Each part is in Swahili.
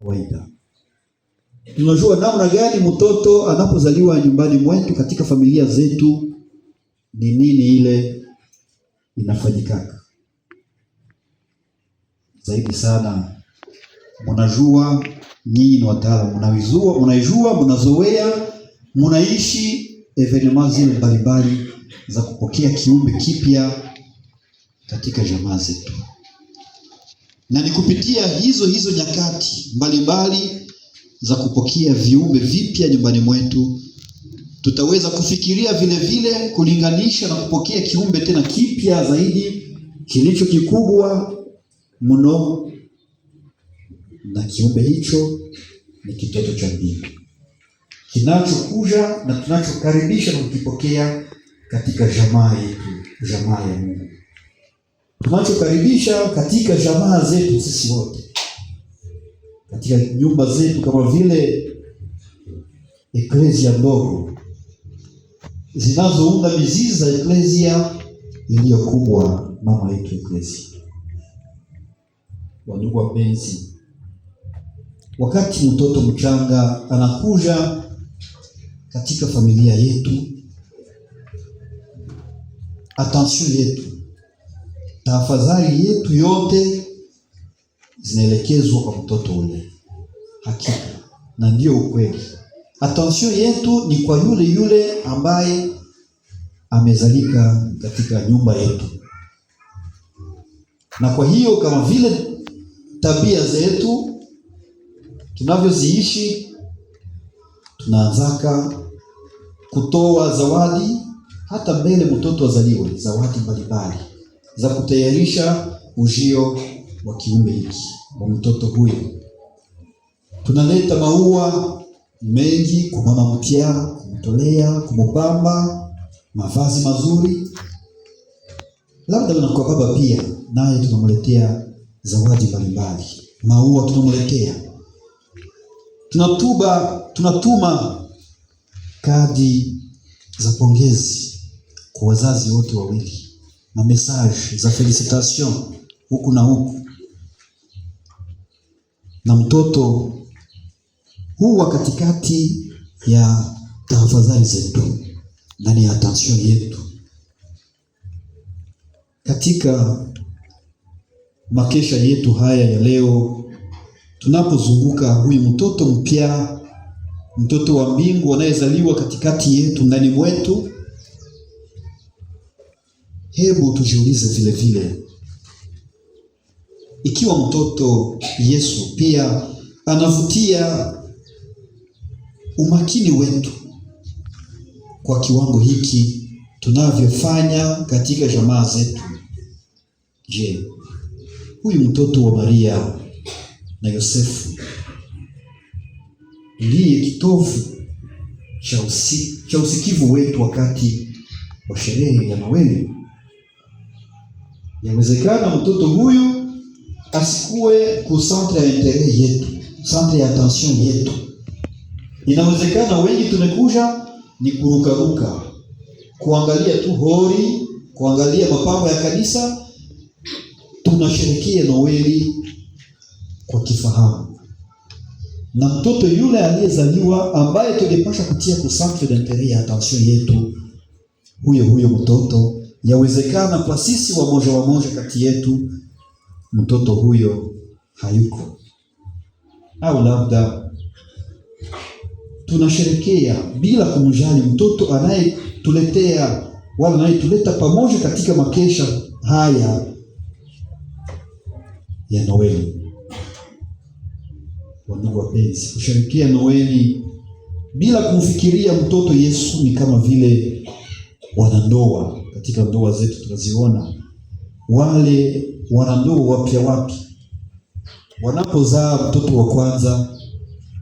kawaida. Tunajua namna gani mtoto anapozaliwa nyumbani mwetu, katika familia zetu, ni nini ile inafanyikaka. Zaidi sana mnajua, nyinyi ni wataalamu, mnazoea, mnaishi evenements zile mbalimbali za kupokea kiumbe kipya katika jamaa zetu. Na ni kupitia hizo nyakati mbalimbali za kupokea viumbe vipya nyumbani mwetu, tutaweza kufikiria vile vile kulinganisha na kupokea kiumbe tena kipya zaidi, kilicho kikubwa mno, na kiumbe hicho ni kitoto cha mbingu kinachokuja na tunachokaribisha na kukipokea katika jamaa yetu, jamaa ya Mungu. Tunachokaribisha katika jamaa zetu sisi wote, katika nyumba zetu, kama vile eklesia ndogo zinazounda mizizi za eklesia iliyokubwa, mama yetu eklesia. Wandugu wapenzi, wakati mtoto mchanga anakuja katika familia yetu, attention yetu, tafadhali yetu yote zinaelekezwa kwa mtoto ule. Hakika na ndio ukweli. Attention yetu ni kwa yule ambaye amezalika katika nyumba yetu. Na kwa hiyo kama vile tabia zetu tunavyoziishi, tunaanzaka kutoa zawadi hata mbele mtoto azaliwe, zawadi mbalimbali za kutayarisha ujio wa kiumbe hiki, wa mtoto huyo. Tunaleta maua mengi kwa mama mpya, kumtolea, kumupamba, mavazi mazuri. Labda na kwa baba pia, naye tunamletea zawadi mbalimbali, maua tunamletea. Tunatuma kadi za pongezi kwa wazazi wote wawili, na message za felicitation huku na huku. Na mtoto huwa katikati ya tafadhali zetu, ndani ya attention yetu. Katika makesha yetu haya ya leo, tunapozunguka huyu mtoto mpya, mtoto wa mbingu anayezaliwa katikati yetu, ndani mwetu, hebu tujiulize vile vile, ikiwa mtoto Yesu pia anavutia umakini wetu kwa kiwango hiki tunavyofanya katika jamaa zetu, je, huyu mtoto wa Maria na Yosefu ndiye kitovu cha usikivu wetu wakati wa sherehe ya Noeli? Yawezekana mtoto huyu asikuwe ku centre ya interet yetu, centre ya attention yetu. Inawezekana wengi tumekuja ni kurukaruka, kuangalia tu hori, kuangalia mapambo ya kanisa. Tunasherehekea Noeli kwa kifahamu, na mtoto yule aliyezaliwa ambaye tungepasha kutia ku centre d'interet ya attention yetu, huyo mtoto, yawezekana kwa sisi wamoja kati yetu mtoto huyo hayuko, au labda tunasherekea bila kumjali mtoto anayetuletea wala anayetuleta pamoja katika makesha haya ya Noeli. Wandugu wapenzi, kusherehekea Noeli bila kumfikiria mtoto Yesu ni kama vile wanandoa. Katika ndoa zetu tunaziona wale wanandoa wapya wanapozaa mtoto wa kwanza,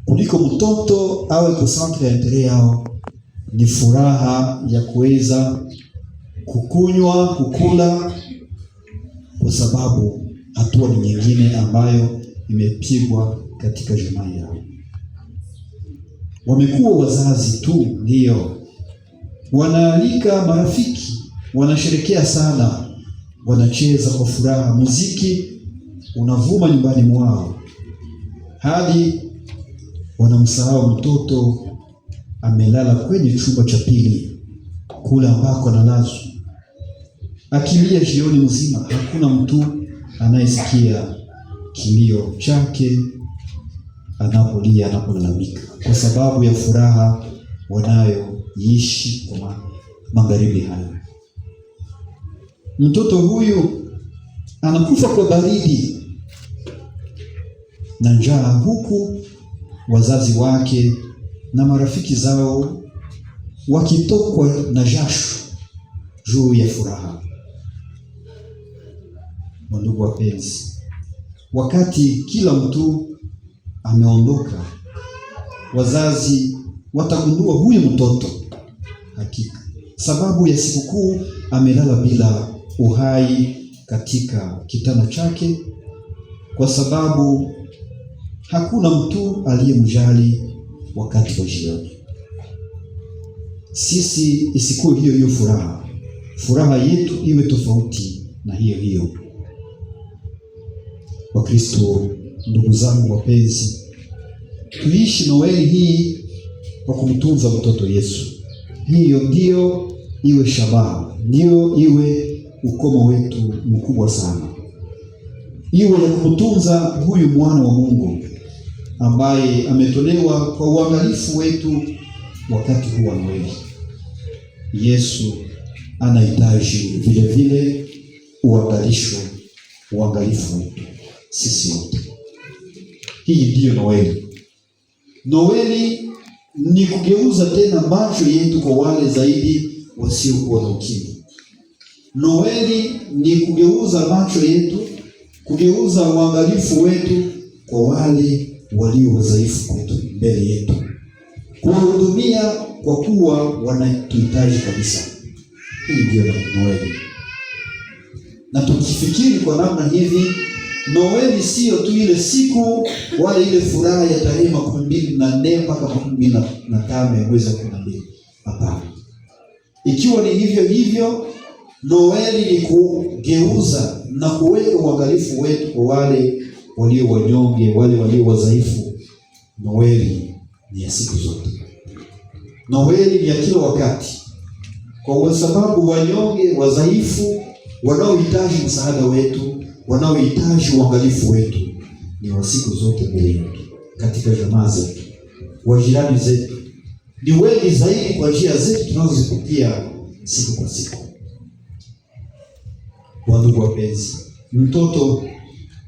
kuliko mtoto awe kwa centre ya interet yao, ni furaha ya kuweza kukunywa, kukula, kwa sababu hatua ni nyingine ambayo imepigwa katika jamaa yao. Wamekuwa wazazi tu ndio wanaalika marafiki, wanasherekea sana, wanacheza kwa furaha, muziki unavuma nyumbani mwao. hadi wanamsahau mtoto amelala kwenye chumba cha pili kule ambako analazwa akilia jioni mzima. Hakuna mtu anayesikia kilio chake anapolia, anapolalamika, kwa sababu ya furaha wanayoishi kwa magharibi hayo. Mtoto huyu anakufa kwa baridi na njaa, huku wazazi wake na marafiki zao wakitokwa na jasho juu ya furaha. Ndugu wapenzi, wakati kila mtu ameondoka, wazazi watagundua huyu mtoto hakika sababu ya sikukuu amelala bila uhai katika kitanda chake, kwa sababu hakuna mtu aliyemjali wakati wa jioni. Sisi isikuwe hiyo furaha yetu iwe tofauti na hiyo. Wakristo, ndugu zangu wapenzi, tuishi Noeli hii kwa kumtunza mtoto Yesu. Hiyo ndio iwe shabaha, ndio iwe ukomo wetu mkubwa sana, iwe ya kumtunza huyu mwana wa Mungu ambaye ametolewa kwa uangalifu wetu wakati huu wa Noeli. Yesu anahitaji vile vile uangalifu wetu sisi wote. Hii ndiyo Noeli. Noeli ni kugeuza tena macho yetu kwa wale zaidi wasiokuwa na ukimwi. Noeli ni kugeuza macho yetu, kugeuza uangalifu wetu kwa wale walio wadhaifu mbele yetu, kuwahudumia kwa kuwa wanatuhitaji kabisa. Hii ndiyo Noeli. Na tukifikiri kwa namna hivi, Noeli sio tu ile siku wala ile furaha ya tarehe 24 mpaka 25 ya mwezi wa 12. Hapana. Ikiwa ni hivyo, Noeli ni kugeuza na kuweka uangalifu wetu kwa wale walio wanyonge, wale walio wadhaifu. Noeli ni ya siku zote. Noeli ni ya kila wakati, kwa sababu wanyonge, wadhaifu, wanaohitaji msaada wetu, wanaohitaji uangalifu wetu ni wa siku zote mbele yetu, katika jamaa zetu, wajirani zetu, ni wengi zaidi kwa njia zetu tunazozipitia siku kwa siku. Ndugu wapenzi, mtoto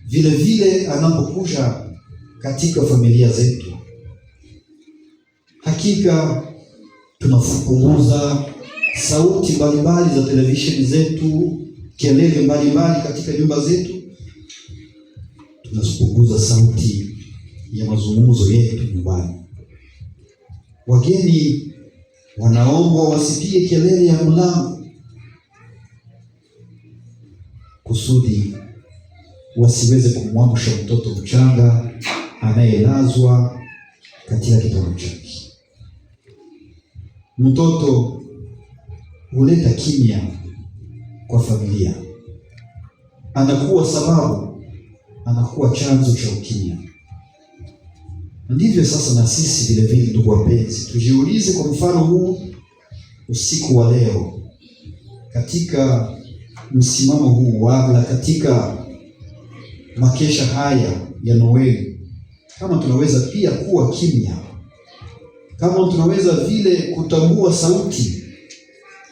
vile vile anapokuja katika familia zetu, hakika tunapunguza sauti mbalimbali za televisheni zetu, kelele mbalimbali katika nyumba zetu. Tunapunguza sauti ya mazungumzo yetu nyumbani. Wageni wanaombwa wasipige kelele ya mlango, kusudi wasiweze kumwamsha mtoto mchanga anayelazwa katika kitanda chake. Mtoto huleta kimya kwa familia, anakuwa chanzo cha ukimya. Ndivyo sasa na sisi vile vile, ndugu wapenzi, tujiulize kwa mfano huu usiku wa leo, katika msimamo huu wala katika makesha haya ya Noeli, kama tunaweza pia kuwa kimya, kama tunaweza vile kutambua sauti,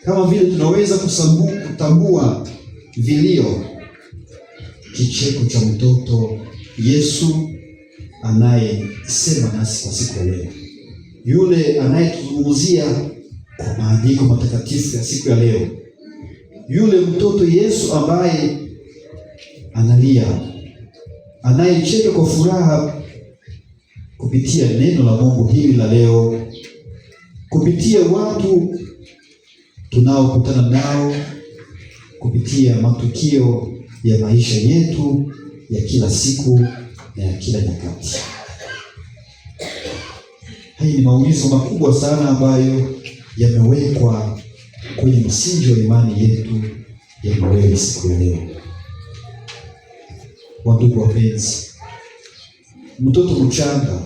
kama vile tunaweza kutambua vilio, kicheko cha mtoto Yesu anayesema nasi kwa siku ya leo, yule anayetuzungumzia kwa maandiko matakatifu ya siku ya leo, yule mtoto Yesu ambaye analia, anayecheka kwa furaha kupitia neno la Mungu hili la leo, kupitia watu tunaokutana nao, kupitia matukio ya maisha yetu ya kila siku na ya kila nyakati. Haya ni maulizo makubwa sana ambayo yamewekwa kwenye msingi wa imani yetu ya Noeli siku ya leo. Wandugu wapenzi, mtoto mchanga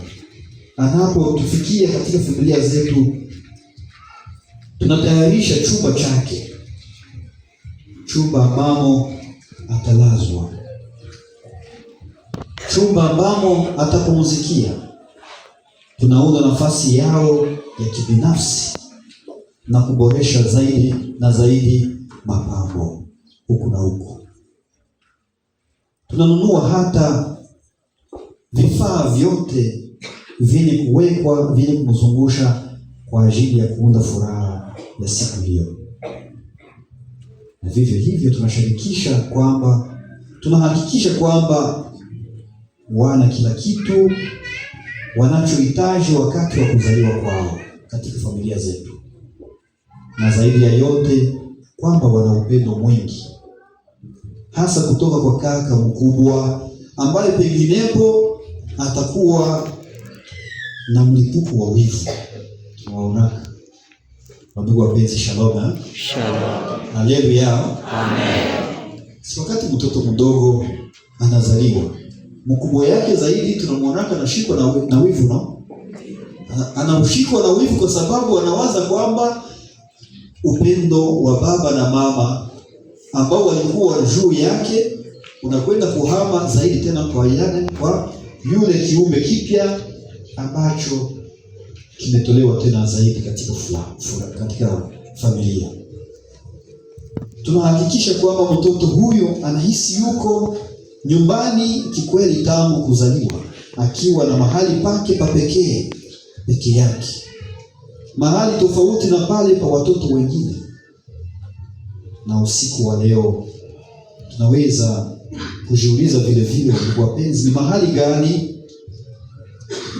anapotufikia katika familia zetu, tunatayarisha chumba chake, chumba ambamo atalazwa, chumba ambamo atapumzikia. Tunaunda nafasi yao ya kibinafsi na kuboresha zaidi na zaidi mapambo huku na huku. Tunanunua hata vifaa vyote vyenye kuwekwa, vyenye kumzungusha kwa ajili ya kuunda furaha ya siku hiyo. Na vivyo hivyo tunahakikisha kwamba wana kila kitu wanachohitaji wakati wa kuzaliwa kwao katika familia zetu, na zaidi ya yote kwamba wana upendo mwingi, hasa kutoka kwa kaka mkubwa ambaye penginepo atakuwa na mlipuko wa wivu. Tunaona ndugu wapenzi, shalom. Shalom. Haleluya. Amen. Si wakati mtoto mdogo anazaliwa, mkubwa yake zaidi tunamwona anashikwa na wivu, no? Anaushikwa na wivu kwa sababu anawaza kwamba upendo wa baba na mama ambao walikuwa juu yake unakwenda kuhama zaidi tena kwa yule kiumbe kipya ambacho kimetolewa tena zaidi katika katika familia. Tunahakikisha kwamba mtoto huyo anahisi yuko nyumbani kikweli tangu kuzaliwa, akiwa na mahali pake pa pekee yake, mahali tofauti na pale pa watoto wengine. Na usiku wa leo tunaweza kujiuliza vile vile, ndugu wapenzi, ni mahali gani,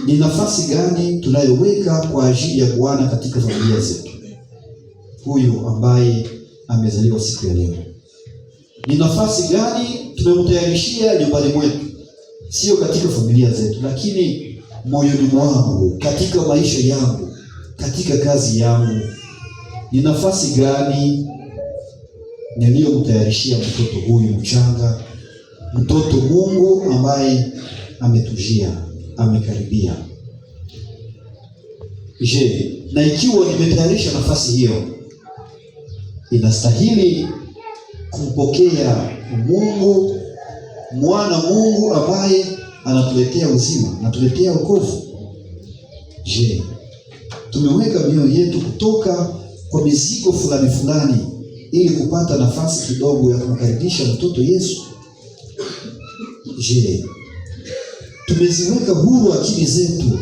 ni nafasi gani tunayoweka kwa ajili ya Bwana katika familia zetu? Huyu ambaye amezaliwa siku ya leo, ni nafasi gani tunamtayarishia nyumbani mwetu? Sio katika familia zetu, lakini moyoni mwangu, katika maisha yangu, katika kazi yangu, ni nafasi gani niliyomtayarishia mtoto huyu mchanga, mtoto Mungu ambaye ametujia, amekaribia? Je, na ikiwa nimetayarisha nafasi hiyo, inastahili kumpokea Mungu, mwana Mungu ambaye anatuletea uzima, anatuletea wokovu? Je, tumeweka mioyo yetu kutoka kwa mizigo fulani ili kupata nafasi kidogo ya kumkaribisha mtoto Yesu? Je, tumeziweka huru akili zetu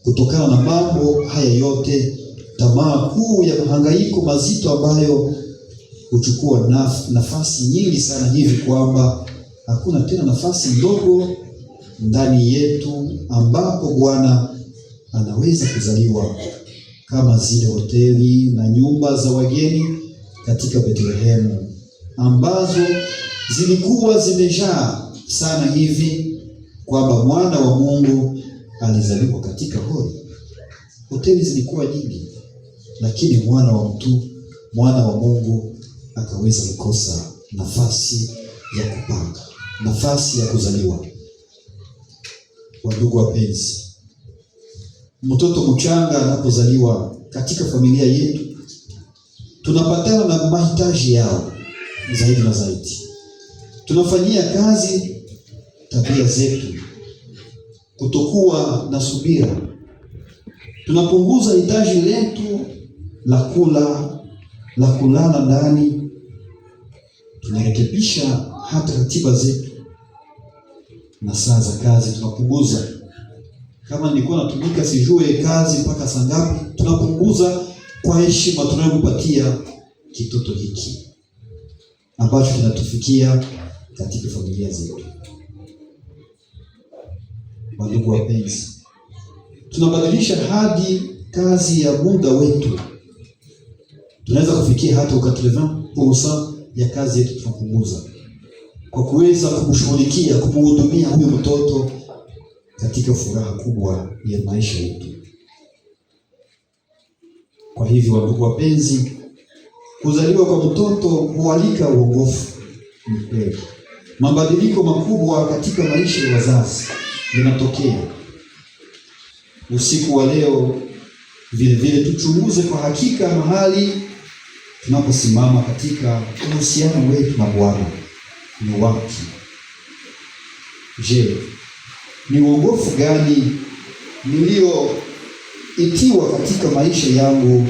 kutokana na mambo haya yote, tamaa kuu ya mahangaiko mazito ambayo huchukua nafasi nyingi sana, hivi kwamba hakuna tena nafasi ndogo ndani yetu ambapo Bwana anaweza kuzaliwa, kama zile hoteli na nyumba za wageni katika Bethlehemu ambazo zilikuwa zimejaa sana hivi kwamba mwana wa Mungu alizaliwa katika hori. Hoteli zilikuwa nyingi, lakini mwana wa Mungu akaweza kukosa nafasi ya kupanga, nafasi ya kuzaliwa. Wandugu wapenzi, mtoto mchanga anapozaliwa katika familia yetu, tunapatana na mahitaji yao zaidi na zaidi. Tunafanyia kazi tabia zetu, kutokuwa na subira. Tunapunguza hitaji letu la kulala ndani. Tunarekebisha hata ratiba zetu na saa za kazi tunapunguza. Kama nilikuwa natumika sijue kazi mpaka saa ngapi, tunapunguza kwa heshima tunayompatia kitoto hiki ambacho kinatufikia katika familia zetu. Ndugu wapenzi, tunabadilisha hadi kazi ya muda wetu. Tunaweza kufikia hata 80% ya kazi yetu tunapunguza kwa kuweza kumshughulikia, kumhudumia huyu mtoto katika furaha kubwa ya maisha yetu. Kwa hivyo, ndugu wapenzi, kuzaliwa kwa mtoto hualika uongofu. Ni kweli, mabadiliko makubwa katika maisha ya wazazi, linatokea. Usiku wa leo vile vile tuchunguze kwa hakika mahali tunaposimama katika uhusiano wetu na Bwana ni wapi? Je, ni uongofu gani nilioitiwa katika maisha yangu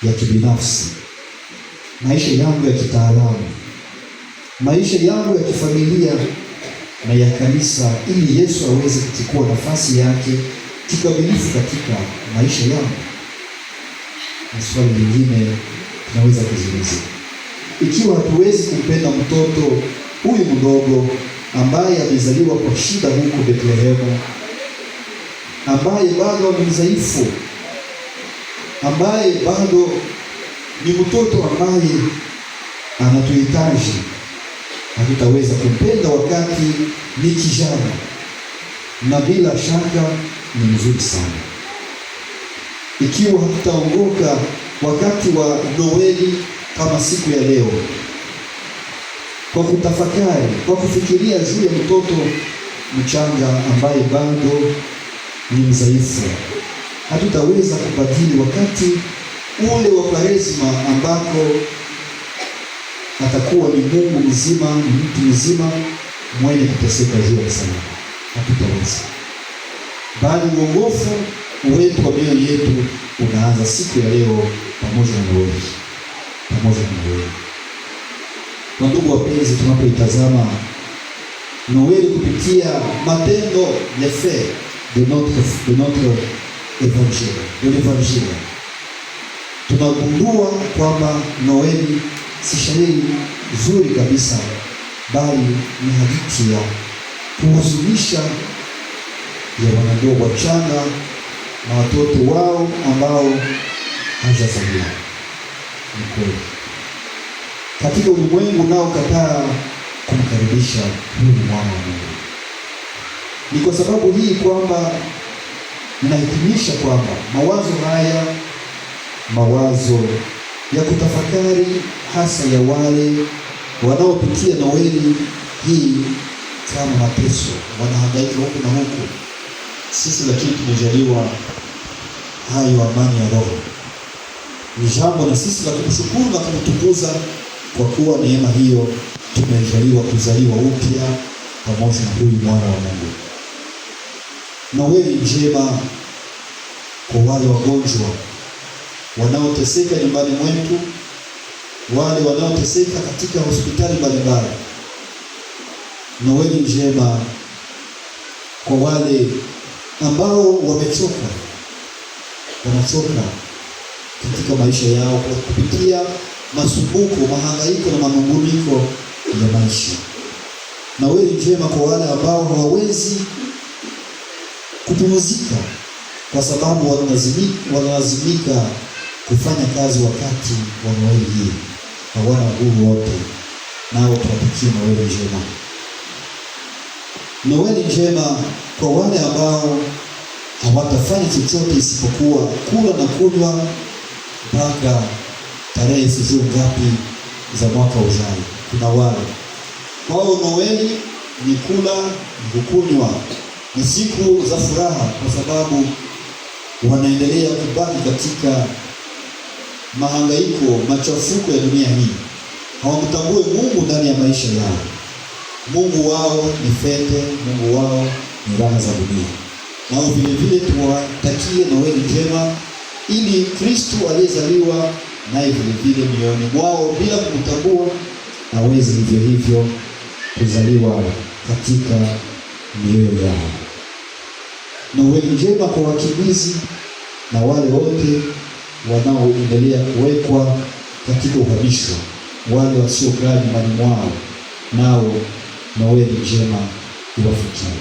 ya kibinafsi, maisha yangu ya kitaalamu, maisha yangu ya kifamilia na ya kanisa, ili Yesu aweze kuchukua nafasi yake kikamilifu katika maisha yangu? Na swali lingine tunaweza kujiuliza, ikiwa hatuwezi kumpenda mtoto huyu mdogo ambaye alizaliwa kwa shida huko Bethlehemu, ambaye bado ni mdhaifu, ambaye bado ni mtoto ambaye anatuhitaji, hatutaweza kumpenda wakati ni kijana, na bila shaka ni mzuri sana. Ikiwa hatutaongoka wakati wa Noeli kama siku ya leo, kwa kutafakari, kwa kufikiria juu ya mtoto mchanga ambaye bado ni mdhaifu, hatutaweza kubadili wakati ule wa Kwaresma ambako atakuwa ni Mungu mzima, ni mtu mzima mwenye kuteseka juu ya msalaba. Hatutaweza, bali uongofu wetu wa mioyo yetu unaanza siku ya leo pamoja na Noeli, pamoja na Noeli. Kwa ndugu wapenzi, tunapoitazama Noeli kupitia matendo ya fe de notre évangile, de l'évangile, tunagundua kwamba Noeli si shairi zuri kabisa, bali ni hadithi ya kuhuzunisha ya wanandoa wachanga na watoto wao ambao hawajazaliwa. Ni kweli, katika ulimwengu unaokataa kumkaribisha huyu mwana wa Mungu. Ni kwa sababu hii kwamba ninahitimisha kwamba mawazo haya, mawazo ya kutafakari, hasa ya wale wanaopitia Noeli hii kama mateso, wanahangaika huku na huku. Sisi lakini tumejaliwa hayo amani ya roho. Ni jambo na sisi la kumshukuru na kumtukuza, kwa kuwa neema hiyo tumejaliwa kuzaliwa upya pamoja na huyu mwana wa Mungu. Noeli njema kwa wale wagonjwa wanaoteseka nyumbani mwetu, wale wanaoteseka katika hospitali mbalimbali. Noeli njema kwa wale ambao wamechoka, wanachoka katika maisha yao kwa kupitia masumbuko, mahangaiko na manunguniko ya maisha. Noeli njema kwa wale ambao hawawezi kupumzika kwa sababu wanalazimika kufanya kazi wakati wa Noeli hii, hawana nguvu wote, nao tunatakia Noeli njema. Noeli njema kwa wale ambao hawatafanya chochote isipokuwa kula na kunywa mpaka tarehe sijui ngapi za mwaka ujao. Kuna wale kwao Noeli ni kula, ni kunywa, ni siku za furaha, kwa sababu wanaendelea kubaki katika mahangaiko, machafuko ya dunia hii. Hawamtambue Mungu ndani ya maisha yao. Mungu wao ni fete, Mungu wao ni raha za dunia. Nao vile vile tuwatakie Noeli njema, ili Kristo aliyezaliwa naye vile vile mioyoni mwao bila kumtambua aweze hivyo hivyo kuzaliwa katika mioyo yao. Noeli njema kwa wakimbizi na wale wote wanaoendelea kuwekwa katika uhamisho, wale wasiokaa nyumbani mwao, nao Noeli njema iwafikie.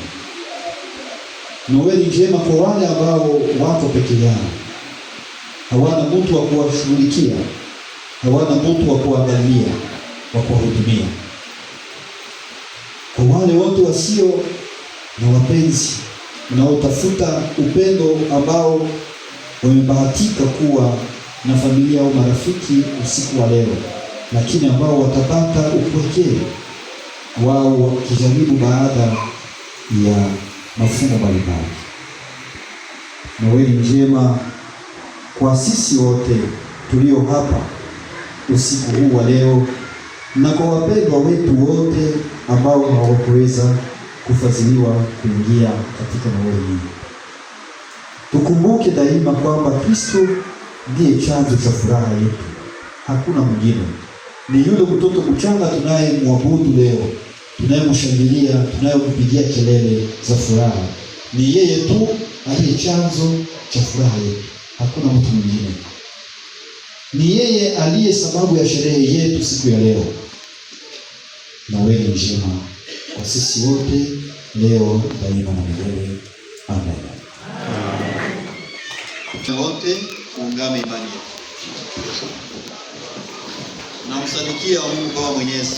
Noeli njema kwa wale ambao wako peke yao, hawana mtu wa kuwashughulikia, hawana mtu wa kuangalia, wa kuwahudumia. Kwa wale wote wasio na wapenzi, wanaotafuta upendo, ambao wamebahatika kuwa na familia au marafiki usiku wa leo, lakini ambao watapata upweke wao wakijaribu baada ya mafungo mbalimbali. Noeli njema kwa sisi wote tulio hapa usiku huu wa leo, na kwa wapendwa wetu wote ambao hawakuweza kufadhiliwa kuingia katika Noeli hii. Tukumbuke daima kwamba Kristo ndiye chanzo cha furaha yetu, hakuna mwingine. Ni yule mtoto mchanga tunayemwabudu leo, tunayemshangilia, tunayempigia kelele za furaha. Ni yeye tu aliye chanzo cha furaha yetu, hakuna mtu mwingine. Ni yeye aliye sababu ya sherehe yetu siku ya leo. Noeli njema kwa sisi wote leo, daima na milele. Amen. Wote tuungame imani yetu. Namsadikia Mungu Baba Mwenyezi,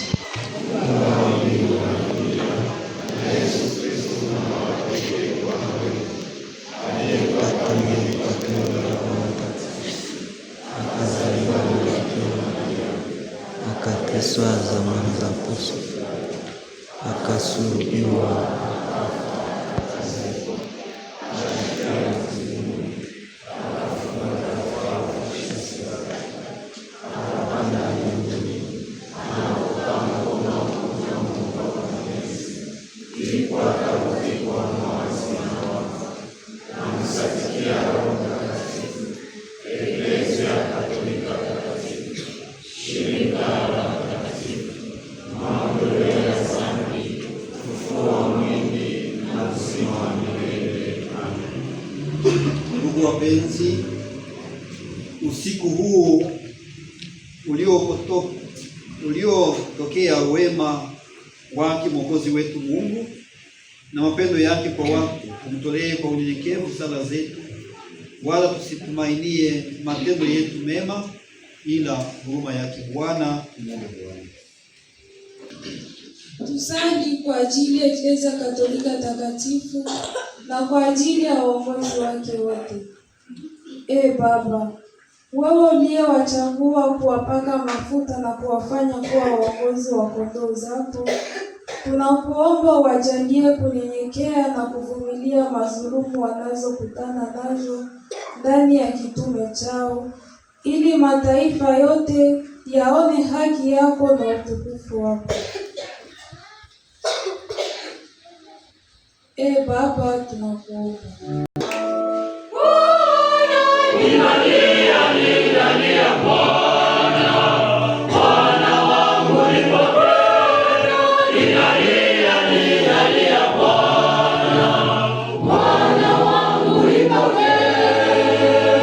akateswa zamani za puso, akasulubiwa, Ndugu wapenzi, usiku huu uliotokea wema wake Mwokozi wetu Mungu na mapendo yake kwa watu, tumtolee kwa unyenyekevu sala zetu, wala tusitumainie matendo yetu mema, ila huruma yake Bwana. Tusali kwa ajili ya Eklesia Katolika takatifu na kwa ajili ya waongozi wake wote. Baba, wewe uliyewachagua kuwapaka mafuta na kuwafanya kuwa waongozi wa kondoo zako, tunakuomba wajalie kunyenyekea na kuvumilia madhulumu wanazokutana nazo ndani ya kitume chao, ili mataifa yote yaone haki yako na utukufu wako. Baba, tunakuomba.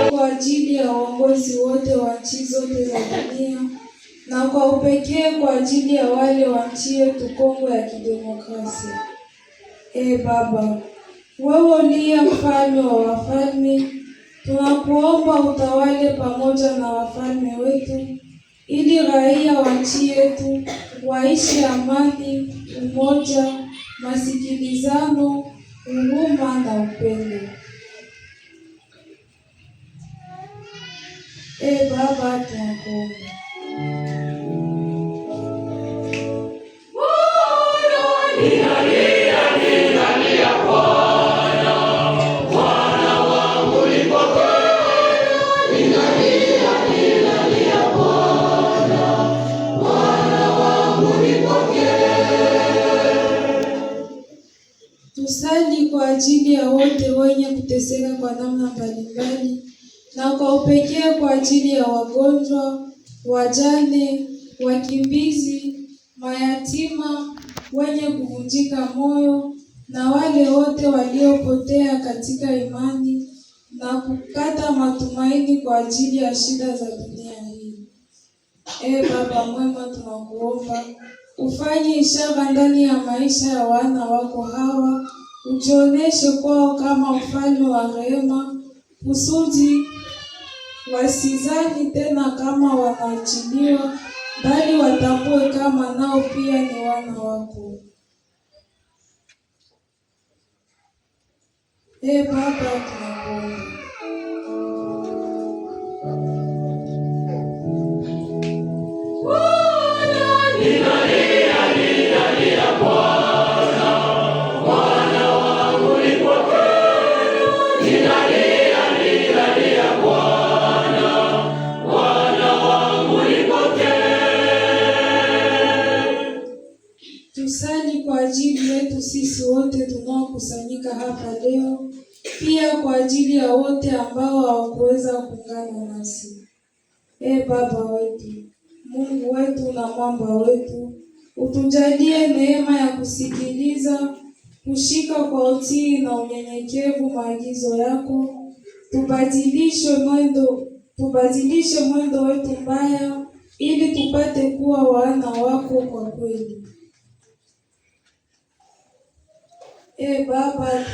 Kwa ajili ya waongozi wote wa nchi zote za dunia, na kwa upekee kwa ajili ya wale wa nchi yetu Kongo ya Kidemokrasia. Baba, wewe uliye mfalme wa wafalme, tunakuomba utawale pamoja na wafalme wetu, ili raia wa nchi yetu waishi amani, umoja, masikilizano, huruma na upendo. Baba, tunakuomba. Tusali kwa ajili ya wote wenye kuteseka kwa namna mbalimbali, na kwa upekee kwa ajili ya wagonjwa, wajane, wakimbizi, mayatima, wenye kuvunjika moyo na wale wote waliopotea katika imani na kukata matumaini kwa ajili ya shida za dunia hii. Baba mwema, tunakuomba ufanye ishara ndani ya maisha ya wana wako hawa, ujioneshe kwao kama mfalme wa rehema, kusudi wasizani tena kama wanaachiliwa, bali watambue kama nao pia ni wana wako. Baba, tunakuomba. Ninalia Bwana, Bwana wangu Tusali kwa ajili yetu sisi wote tunaokusanyika hapa leo, pia kwa ajili ya wote ambao hawakuweza kuungana nasi. Baba wetu, Mungu wetu na mwamba wetu, utujalie neema ya kusikiliza, kushika kwa utii na unyenyekevu maagizo yako, tubadilishe mwendo wetu mbaya, ili tupate kuwa wana wako kwa kweli. Baba,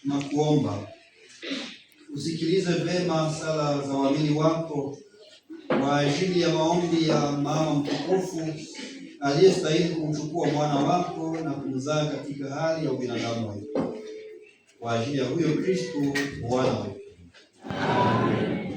tunakuomba. Usikilize vema sala za waamini wako kwa ajili ya maombi ya mama mtukufu aliyestahili kumchukua mwana wako na kumzaa katika hali ya ubinadamu wetu, kwa ajili ya huyo Kristo Bwana wetu. Amen.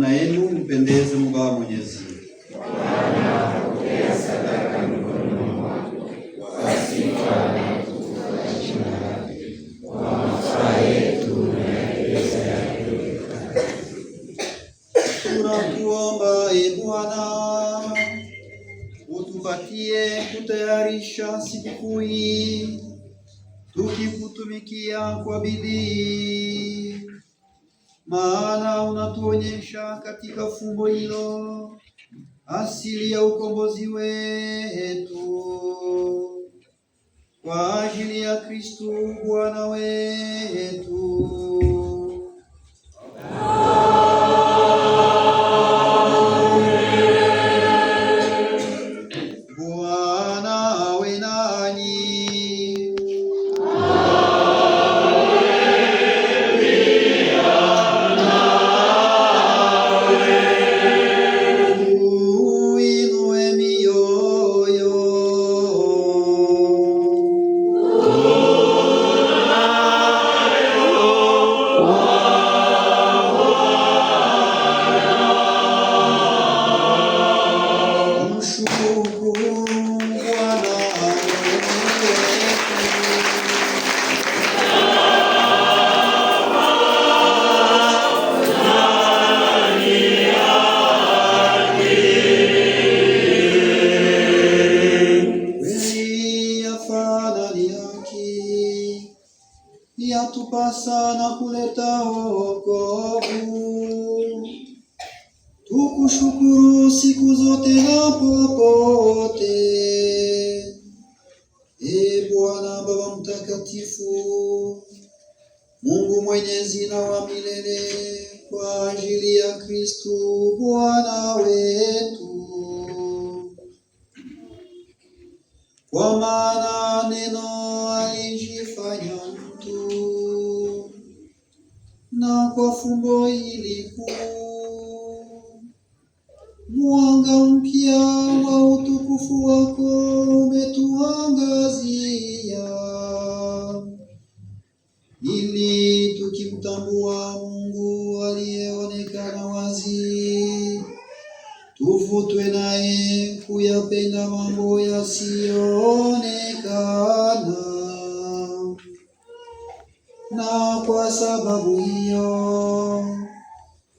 namna yenu mpendeze Mungu Mwenyezi. Tunakuomba Bwana, utupatie kutayarisha sikukuu hii tukikutumikia kwa bidii, maana unatuonyesha katika fumbo hilo asili ya ukombozi wetu, kwa ajili ya Kristo Bwana wetu. Yatupasa na kuleta wokovu, tukushukuru siku zote na popote. Bwana Baba Mtakatifu, Mungu Mwenyezi na wa milele, kwa ajili ya Kristo Bwana wetu, kwa maana neno alijifanya mtu, na kwa fumbo hili kuu mwanga mpya wa utukufu wako umetuangazia, ili tukimtambua Mungu aliyeonekana wazi, tuvutwe naye kuyapenda mambo yasiyoonekana. Na kwa sababu hiyo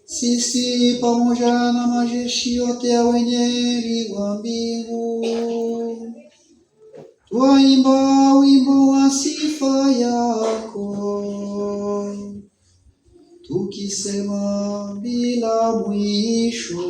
sisi pamoja na majeshi yote ya wenyeri wa mbingu twaimba wimbo wa sifa yako, tukisema bila mwisho: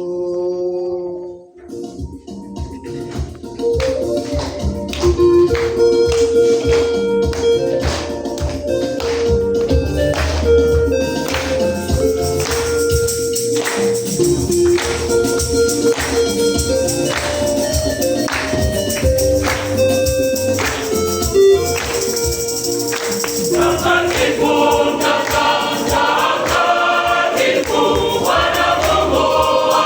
Bwana Mungu wa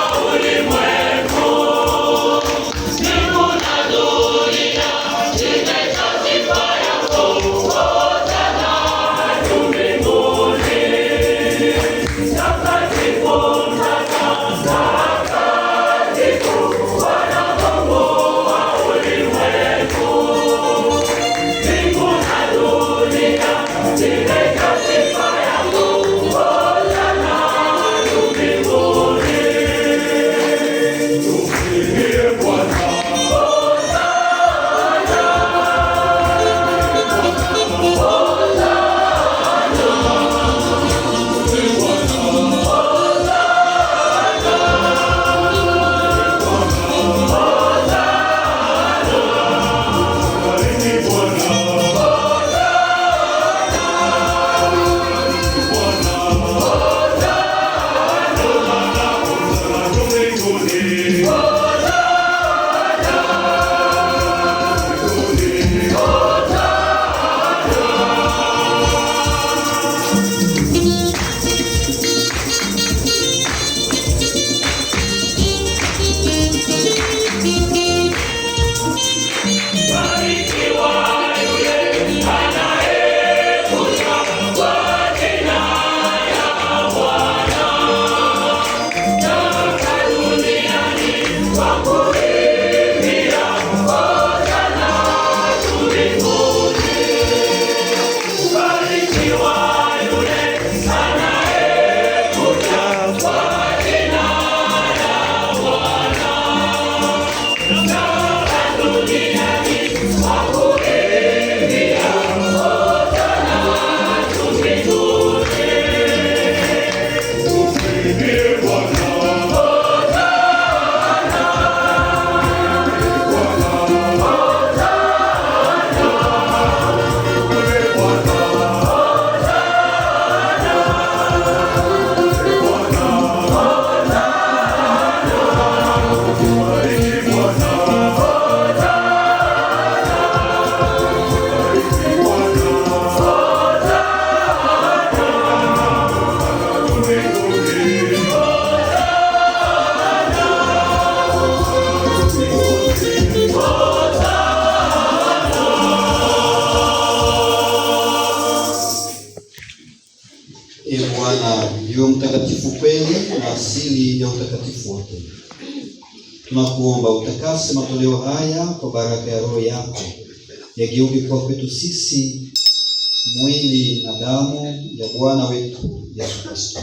na asili ya utakatifu wote. Tunakuomba utakase matoleo haya kwa baraka ya Roho yako, yageuke kwa kwetu sisi mwili na damu ya Bwana wetu Yesu Kristo.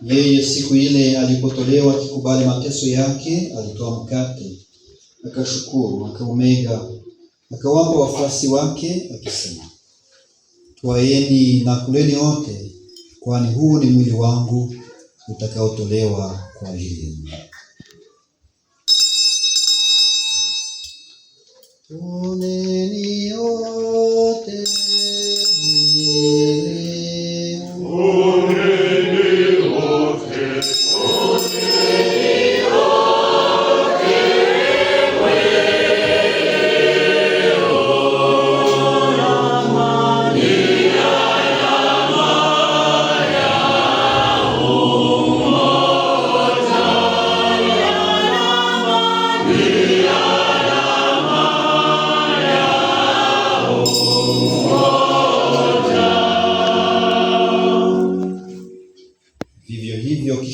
Yeye siku ile alipotolewa akikubali mateso yake, alitoa mkate, akashukuru, akaumega, akawapa wafuasi wake akisema, twaeni na kuleni wote, kwani huu ni mwili wangu utakaotolewa kwa ajili yenu. Oneni wote mwili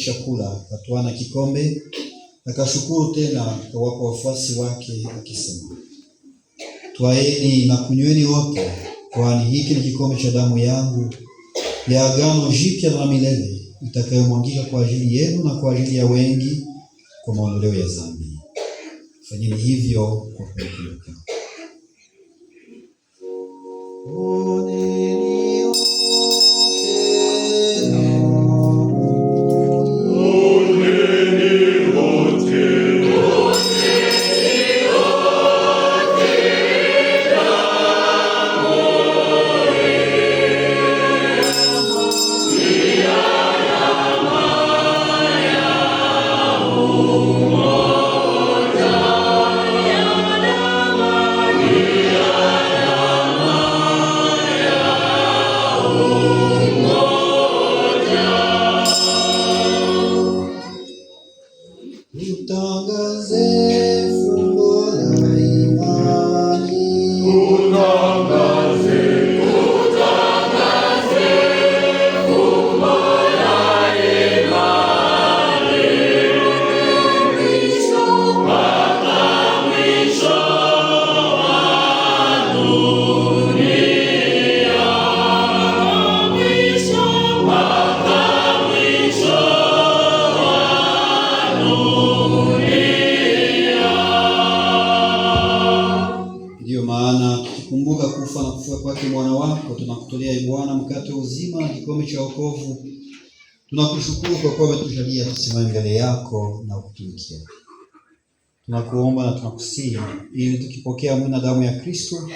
kisha kula, akatwaa na kikombe, akashukuru tena, akawapa wafuasi wake akisema, twaeni na kunyweni wote, kwani hiki ni kikombe cha damu yangu ya agano jipya na milele, itakayomwagika kwa ajili yenu na kwa ajili ya wengi kwa maondoleo ya dhambi. Fanyeni hivyo kwa kunikumbuka. Kumbuka kufa na kufua kwake mwana wako, tunakutolea Bwana mkate wa uzima na kikombe cha wokovu. Tunakushukuru kwa kuwa umetujalia tusimame mbele yako na kutumikia. Tunakuomba na tunakusihi ili tukipokea mwili na damu ya Kristo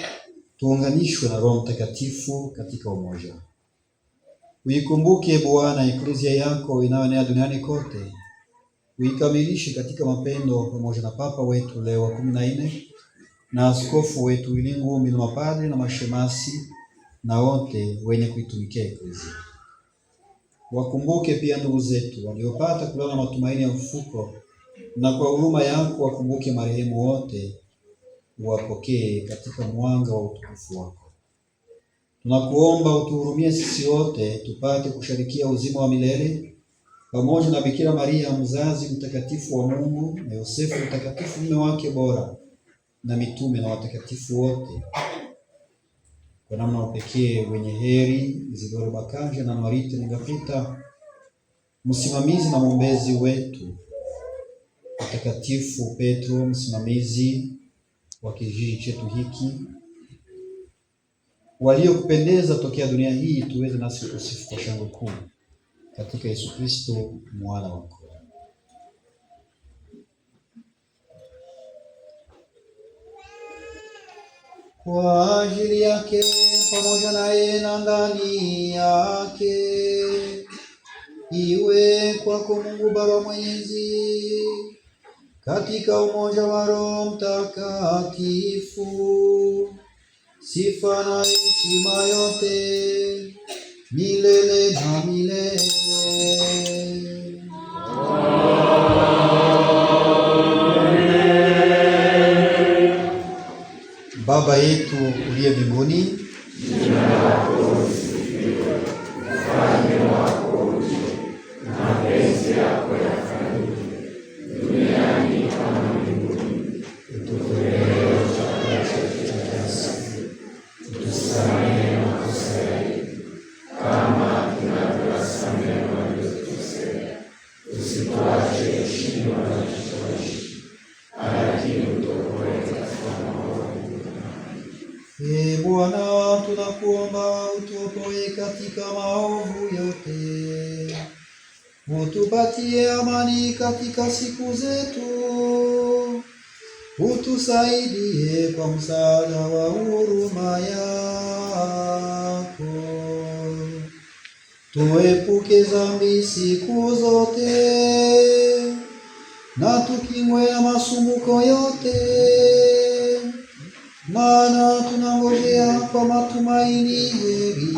tuunganishwe na Roho Mtakatifu katika umoja. Uikumbuke Bwana eklezia yako inayoenea duniani kote, uikamilishe katika mapendo pamoja na Papa wetu Leo wa 14 na askofu wetu Willy Ngumbi na mapadri na mashemasi na wote wenye kuitumikia eklezia. Wakumbuke pia ndugu zetu waliopata kulala matumaini ya ufufuko, na kwa huruma yako wakumbuke marehemu wote, uwapokee katika mwanga wa utukufu wako. Tunakuomba utuhurumie sisi wote tupate kusharikia uzima wa milele pamoja na Bikira Maria mzazi mtakatifu wa Mungu, na Yosefu mtakatifu mume wake bora, na mitume na watakatifu wote. Kwa namna pekee wenye heri Isidore Bakanja na Marite Ngapita, msimamizi na mwombezi wetu, Mtakatifu Petro, msimamizi wa kijiji chetu hiki, waliokupendeza tokea dunia hii, tuweze nasi kusifu kwa shangwe kuu katika Yesu Kristo mwana wako. Kwa ajili yake pamoja naye na ndani yake, iwe kwako Mungu Baba Mwenyezi, katika umoja wa Roho Mtakatifu, sifa na heshima yote milele na milele. Baba yetu uliye mbinguni, jina lako lisifiwe, ufalme wako uje, katika maovu yote. Utupatie amani katika siku zetu. Utusaidie kwa msaada wa huruma yako. Tuepuke dhambi siku zote, na tukingwe na masumbuko yote, maana tunangojea kwa matumaini heri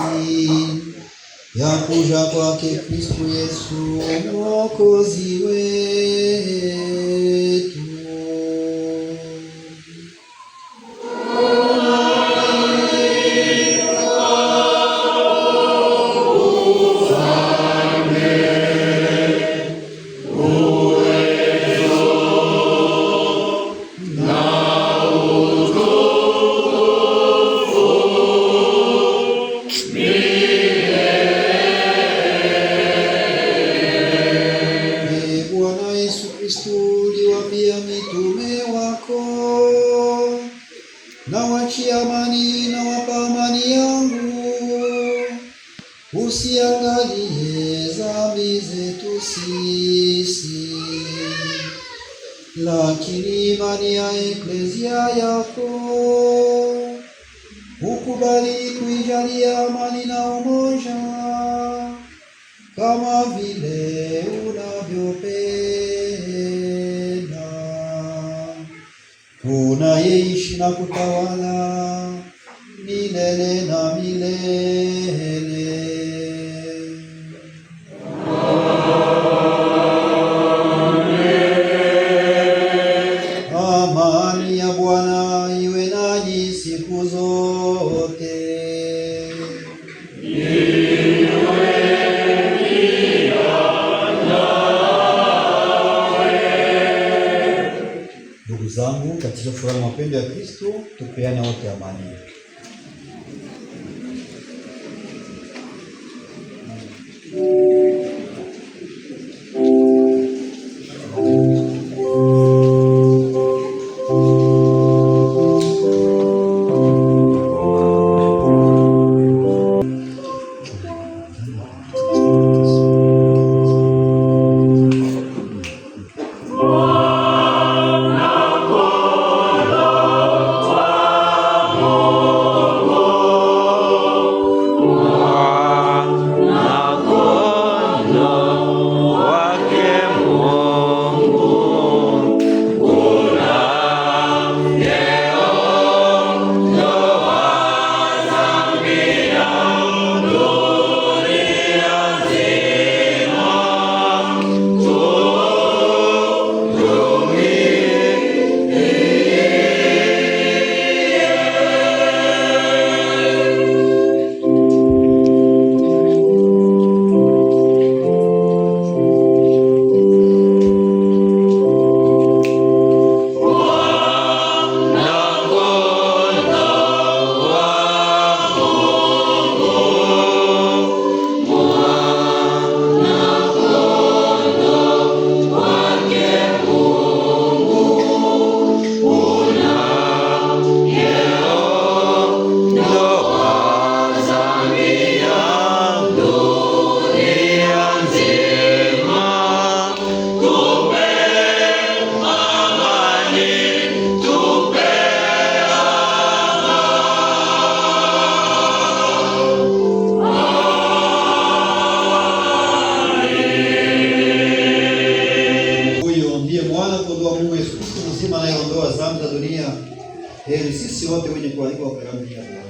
ya kuja kwake Kristo Yesu Mwokozi wetu. Nawachia amani, nawapa amani yangu. Usiangalie dhambi zetu sisi, lakini imani ya eklezia yako. Ukubali kuijalia amani na umoja, kama vile unavyopenda, unayeishi na kutawala milele na milele. Amani ya Bwana iwe nanyi siku zote. Ndugu zangu, katika furaha na mapendo ya Kristo, tupeane wote amani. Heri sisi wote wenye kualikwa kwa karamu hii ya Bwana.